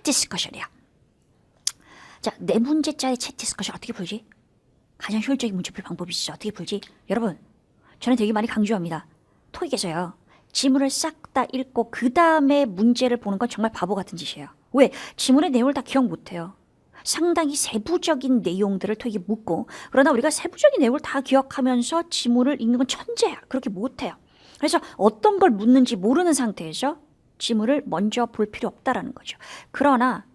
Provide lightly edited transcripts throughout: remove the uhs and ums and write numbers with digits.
디스커션이야. 자, 네 문제짜리 챗 디스커션 어떻게 풀지? 가장 효율적인 문제풀 방법이 있어. 어떻게 풀지? 여러분, 저는 되게 많이 강조합니다. 토익에서요. 지문을 싹 다 읽고 그 다음에 문제를 보는 건 정말 바보 같은 짓이에요. 왜? 지문의 내용을 다 기억 못해요. 상당히 세부적인 내용들을 토익이 묻고, 그러나 우리가 세부적인 내용을 다 기억하면서 지문을 읽는 건 천재야. 그렇게 못해요. 그래서 어떤 걸 묻는지 모르는 상태에서 지문을 먼저 볼 필요 없다라는 거죠. 그러나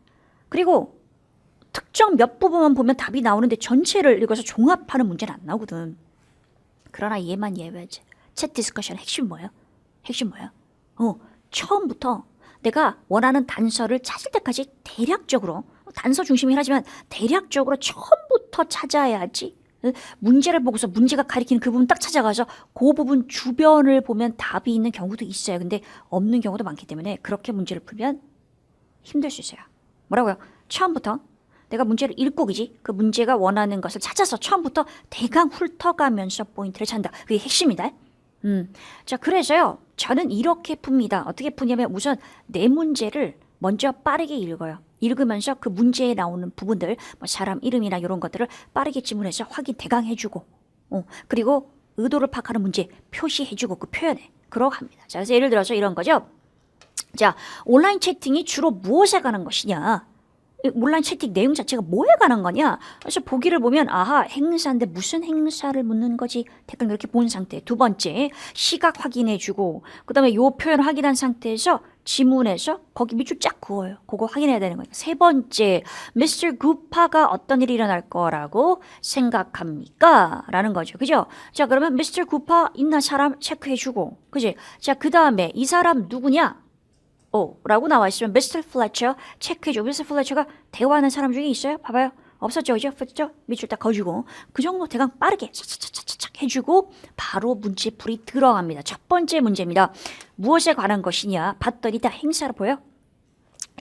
그리고 특정 몇 부분만 보면 답이 나오는데 전체를 읽어서 종합하는 문제는 안 나오거든. 그러나 얘만 예외지. 챗 디스커션의 핵심 뭐예요? 핵심 뭐예요? 처음부터 내가 원하는 단서를 찾을 때까지 대략적으로, 단서 중심이긴 하지만 대략적으로 처음부터 찾아야지. 문제를 보고서 문제가 가리키는 그 부분 딱 찾아가서 그 부분 주변을 보면 답이 있는 경우도 있어요. 근데 없는 경우도 많기 때문에 그렇게 문제를 풀면 힘들 수 있어요. 뭐라고요? 처음부터 내가 문제를 읽고 그지? 그 문제가 원하는 것을 찾아서 처음부터 대강 훑어가면서 포인트를 찾는다. 그게 핵심이다. 자, 그래서요. 저는 이렇게 풉니다. 어떻게 푸냐면 우선 네 문제를 먼저 빠르게 읽어요. 읽으면서 그 문제에 나오는 부분들, 뭐 사람 이름이나 이런 것들을 빠르게 지문해서 확인 대강 해주고, 그리고 의도를 파악하는 문제 표시해주고 그 표현에 그러고 합니다. 자, 그래서 예를 들어서 이런 거죠. 자, 온라인 채팅이 주로 무엇에 관한 것이냐? 온라인 채팅 내용 자체가 뭐에 관한 거냐? 그래서 보기를 보면 아하, 행사인데 무슨 행사를 묻는 거지? 댓글 이렇게 본 상태. 두 번째, 시각 확인해주고 그 다음에 요 표현 확인한 상태에서 지문에서 거기 밑줄 쫙 그어요. 그거 확인해야 되는 거예요. 세 번째, 미스터 구파가 어떤 일이 일어날 거라고 생각합니까? 라는 거죠. 그죠? 자, 그러면 미스터 구파 있나 사람 체크해주고, 그지? 자, 그 다음에 이 사람 누구냐? 라고 나와 있으면 미스터 플래처 체크해줘. 미스터 플래처가 대화하는 사람 중에 있어요? 봐봐요. 없었죠, 그죠? 없었죠? 밑줄 딱 거주고 그 정도 대강 빠르게 차차차차차 해주고 바로 문제풀이 들어갑니다. 첫 번째 문제입니다. 무엇에 관한 것이냐? 봤더니 다 행사로 보여?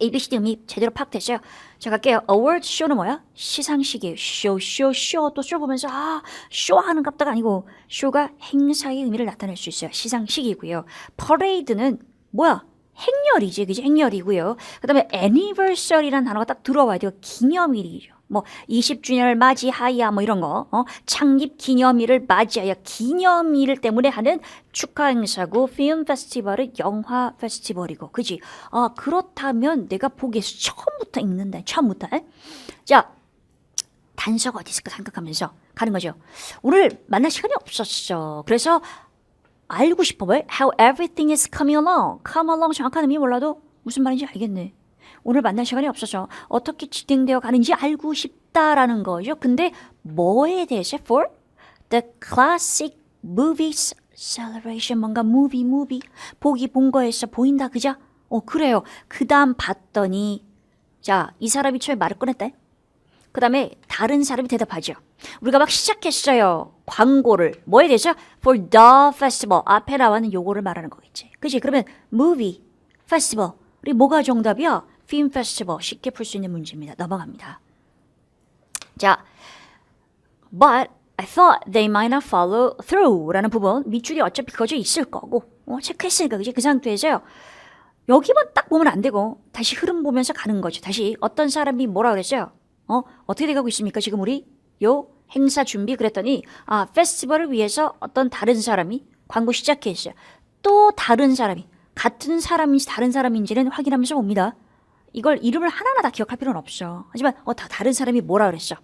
ABCD 의미 제대로 파악됐어요. 자, 갈게요. Award show는 뭐야? 시상식이에요. 쇼. 또 쇼 보면서 쇼하는 갑다가 아니고 쇼가 행사의 의미를 나타낼 수 있어요. 시상식이고요. Parade는 뭐야? 행렬이지, 그지? 행렬이고요. 그 다음에 anniversary라는 단어가 딱 들어와야 돼요. 기념일이죠. 뭐 20주년을 맞이하여 뭐 이런 거, 창립 기념일을 맞이하여 기념일 때문에 하는 축하 행사고, 필름 페스티벌은 영화 페스티벌이고, 그지? 그렇다면 내가 보기에서 처음부터 읽는다. 처음부터. 자, 단서가 어디 있을까 생각하면서 가는 거죠. 오늘 만날 시간이 없었어. 그래서 알고 싶어. 왜? How everything is coming along. Come along 정확한 의미 몰라도 무슨 말인지 알겠네. 오늘 만날 시간이 없어서 어떻게 진행되어 가는지 알고 싶다라는 거죠. 근데 뭐에 대해서? For the classic movies celebration. 뭔가 movie 보기 본 거에서 보인다. 그죠? 그래요. 그 다음 봤더니 자, 이 사람이 처음에 말을 꺼냈다. 그 다음에 다른 사람이 대답하죠. 우리가 막 시작했어요. 광고를. 뭐에 대해서? For the festival. 앞에 나와는 요거를 말하는 거겠지. 그치? 그러면 movie, festival. 우리 뭐가 정답이야? film festival. 쉽게 풀 수 있는 문제입니다. 넘어갑니다. 자, but I thought they might not follow through 라는 부분. 밑줄이 어차피 그어져 있을 거고. 체크했으니까. 그치? 그 상태에서요. 여기만 딱 보면 안 되고 다시 흐름 보면서 가는 거죠. 다시 어떤 사람이 뭐라 그랬어요? 어떻게 돼가고 있습니까? 지금 우리 요 행사 준비 그랬더니 페스티벌을 위해서 어떤 다른 사람이 광고 시작했어요. 또 다른 사람이 같은 사람인지 다른 사람인지는 확인하면서 봅니다. 이걸 이름을 하나하나 다 기억할 필요는 없어. 하지만 다 다른 사람이 뭐라 그랬어?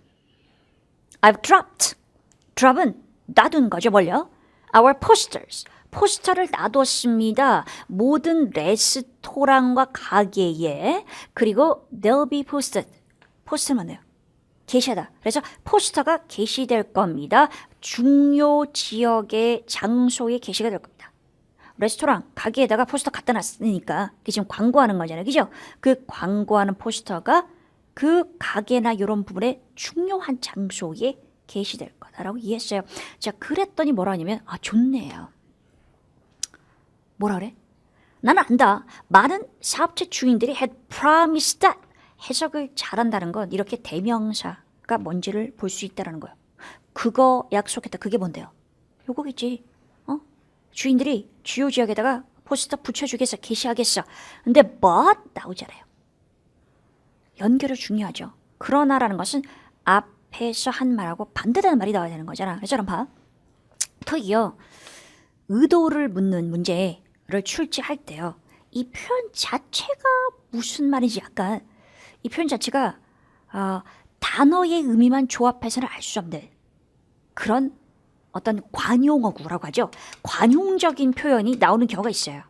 I've dropped. drop은 놔둔 거죠. 뭘요? Our posters. 포스터를 놔뒀습니다. 모든 레스토랑과 가게에. 그리고 they'll be posted. 포스터만 해요. 게시하다. 그래서 포스터가 게시될 겁니다. 중요 지역의 장소에 게시가 될 겁니다. 레스토랑, 가게에다가 포스터 갖다 놨으니까 그게 지금 광고하는 거잖아요. 그죠? 그 광고하는 포스터가 그 가게나 이런 부분에 중요한 장소에 게시될 거다라고 이해했어요. 자, 그랬더니 뭐라 하냐면 좋네요. 뭐라 그래? 나는 안다. 많은 사업체 주인들이 had promised that. 해석을 잘한다는 건 이렇게 대명사가 뭔지를 볼 수 있다는 거예요. 그거 약속했다. 그게 뭔데요? 요거겠지. 주인들이 주요 지역에다가 포스터 붙여주겠어. 게시하겠어. 근데 but 나오잖아요. 연결이 중요하죠. 그러나라는 것은 앞에서 한 말하고 반대되는 말이 나와야 되는 거잖아. 그래서 여러분 봐. 토익이요. 의도를 묻는 문제를 출제할 때요. 이 표현 자체가 무슨 말인지 약간 이 표현 자체가 단어의 의미만 조합해서는 알 수 없는 그런 어떤 관용어구라고 하죠. 관용적인 표현이 나오는 경우가 있어요.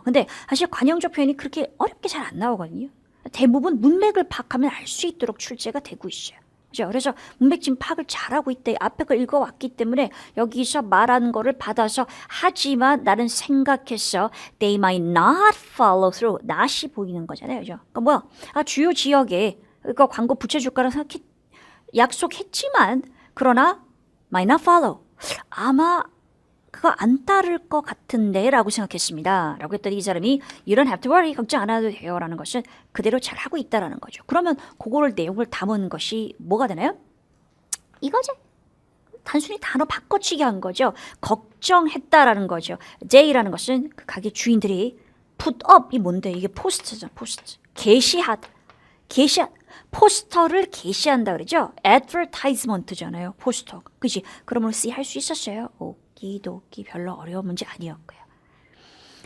근데 사실 관용적 표현이 그렇게 어렵게 잘 안 나오거든요. 대부분 문맥을 파악하면 알 수 있도록 출제가 되고 있어요. 그죠? 그래서 문맥 지금 파악을 잘하고 있대. 앞에 걸 읽어왔기 때문에 여기서 말하는 거를 받아서 하지만 나는 생각했어. They might not follow through. not이 보이는 거잖아요. 그죠? 그러니까 뭐야? 주요 지역에 이거 광고 붙여줄 거라 약속했지만 그러나 might not follow. 아마 그거 안 따를 것 같은데 라고 생각했습니다. 라고 했더니 이 사람이 You don't have to worry. 걱정 안 해도 돼요. 라는 것은 그대로 잘하고 있다라는 거죠. 그러면 그거를 내용을 담은 것이 뭐가 되나요? 이거지. 단순히 단어 바꿔치기 한 거죠. 걱정했다라는 거죠. They라는 것은 그 가게 주인들이 put up이 뭔데? 이게 포스트죠. 포스트. 게시한. 포스터를 게시한다 그러죠. advertisement잖아요. 포스터. 그지? 그러므로 C 할 수 있었어요. 오키도키 별로 어려운 문제 아니었고요.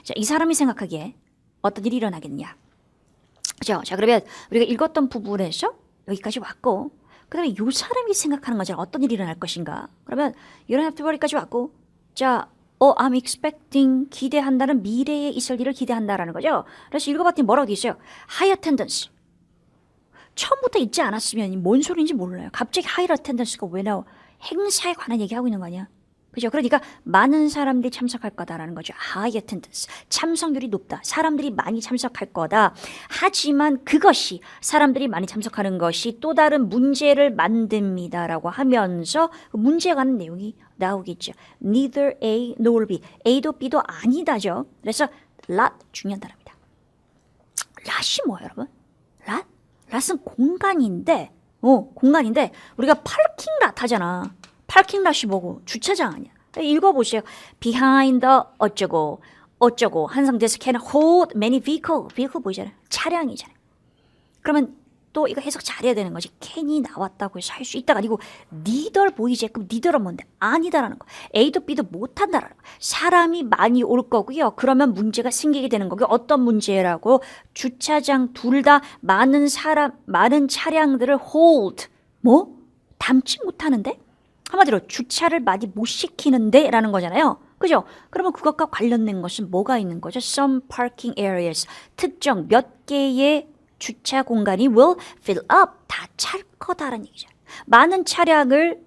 자, 이 사람이 생각하기에 어떤 일이 일어나겠냐. 그죠? 자, 그러면 우리가 읽었던 부분에서 여기까지 왔고 그 다음에 이 사람이 생각하는 거죠. 어떤 일이 일어날 것인가. 그러면 You don't have to worry까지 왔고 자, I'm expecting 기대한다는 미래에 있을 일을 기대한다라는 거죠. 그래서 읽어봤더니 뭐라고 돼 있어요? High attendance. 처음부터 있지 않았으면 뭔 소리인지 몰라요. 갑자기 high attendance가 왜 나와? 행사에 관한 얘기하고 있는 거 아니야? 그죠? 그러니까 많은 사람들이 참석할 거다라는 거죠. high attendance. 참석률이 높다. 사람들이 많이 참석할 거다. 하지만 그것이 사람들이 많이 참석하는 것이 또 다른 문제를 만듭니다라고 하면서 문제에 관한 내용이 나오겠죠. Neither A nor B. A도 B도 아니다죠. 그래서 lot 중요한 단어입니다. lot이 뭐예요, 여러분? lot? lot은 공간인데 우리가 파킹 lot 하잖아. 파킹 랏이 뭐고? 주차장 아니야. 읽어보세요. Behind the 어쩌고 한 상태에서 can hold many vehicle 보이잖아요. 차량이잖아요. 그러면 또 이거 해석 잘해야 되는 거지. can이 나왔다고 해서 할 수 있다가 아니고 neither 보이지? 그럼 neither은 뭔데? 아니다라는 거. A도 B도 못한다라는 거. 사람이 많이 올 거고요. 그러면 문제가 생기게 되는 거고요. 어떤 문제라고? 주차장 둘 다 많은 차량들을 hold 담지 못하는데? 한마디로 주차를 많이 못 시키는데 라는 거잖아요. 그죠? 그러면 그것과 관련된 것은 뭐가 있는 거죠? Some parking areas. 특정 몇 개의 주차 공간이 will fill up. 다 찰 거다라는 얘기죠. 많은 차량을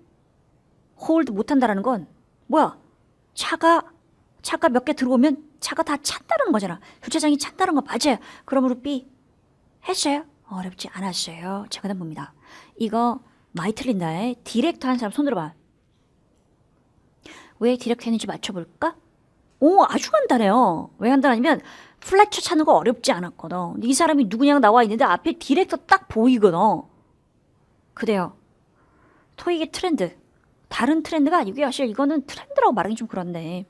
hold 못한다라는 건 뭐야? 차가 몇 개 들어오면 차가 다 찬다는 거잖아. 주차장이 찬다는 거 맞아요. 그러므로 B 했어요? 어렵지 않았어요. 자, 그다음 봅니다. 이거 많이 틀린다. 디렉터 한 사람 손 들어봐. 왜 디렉터 했는지 맞춰볼까? 아주 간단해요. 왜 간단하냐면 플래처 찾는 거 어렵지 않았거든. 이 사람이 누구냐고 나와 있는데 앞에 디렉터 딱 보이거든. 그래요. 토익의 트렌드. 다른 트렌드가 아니고요. 사실 이거는 트렌드라고 말하기 좀 그런데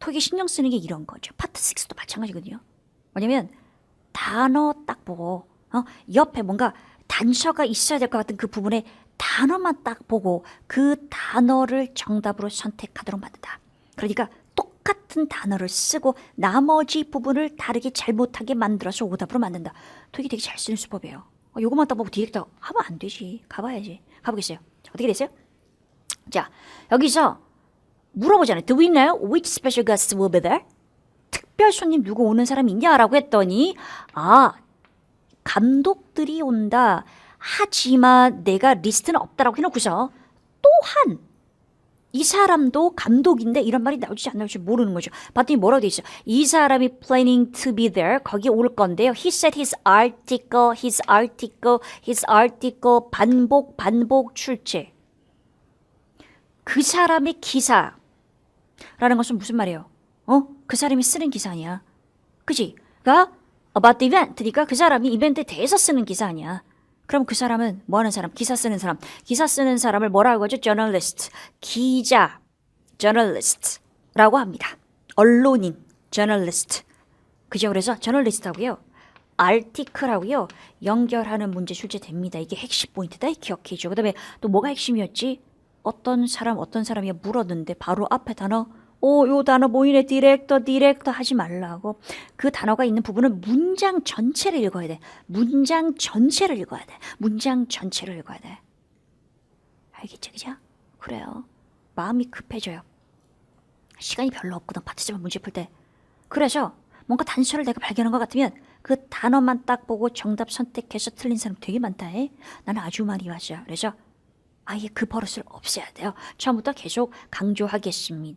토익이 신경 쓰는 게 이런 거죠. 파트 6도 마찬가지거든요. 뭐냐면 단어 딱 보고 옆에 뭔가 단서가 있어야 될 것 같은 그 부분에 단어만 딱 보고 그 단어를 정답으로 선택하도록 만든다. 그러니까 똑같은 단어를 쓰고 나머지 부분을 다르게 잘못하게 만들어서 오답으로 만든다. 토익이 되게 잘 쓰는 수법이에요. 요것만 딱 보고 디렉터 하면 안 되지. 가봐야지. 가보겠어요. 자, 어떻게 됐어요? 자, 여기서 물어보잖아요. Do we know which special guests will be there? 특별 손님 누구 오는 사람 있냐라고 했더니 감독들이 온다. 하지만 내가 리스트는 없다라고 해놓고서 또한 이 사람도 감독인데 이런 말이 나올지 안 나올지 모르는 거죠. 봤더니 뭐라고 돼 있어? 이 사람이 planning to be there. 거기 올 건데요. He said his article 반복 출제. 그 사람의 기사라는 것은 무슨 말이에요? 그 사람이 쓰는 기사 아니야. 그지? 그러니까 about the event니까 그 사람이 이벤트에 대해서 쓰는 기사 아니야. 그럼 그 사람은 뭐 하는 사람? 기사 쓰는 사람. 기사 쓰는 사람을 뭐라고 하죠? journalist. 기자. journalist라고 합니다. 언론인. journalist. 그죠? 그래서 journalist하고요. article하고요. 연결하는 문제 출제됩니다. 이게 핵심 포인트다. 기억해줘. 그 다음에 또 뭐가 핵심이었지? 어떤 사람이 물었는데 바로 앞에 단어 요 단어 보이네. 디렉터 하지 말라고. 그 단어가 있는 부분은 문장 전체를 읽어야 돼. 문장 전체를 읽어야 돼. 알겠지, 그죠? 그래요. 마음이 급해져요. 시간이 별로 없거든. 파트제만 문제 풀 때. 그래서 뭔가 단서를 내가 발견한 것 같으면 그 단어만 딱 보고 정답 선택해서 틀린 사람 되게 많다. 나는 아주 많이 봤어요. 그래서 아예 그 버릇을 없애야 돼요. 처음부터 계속 강조하겠습니다.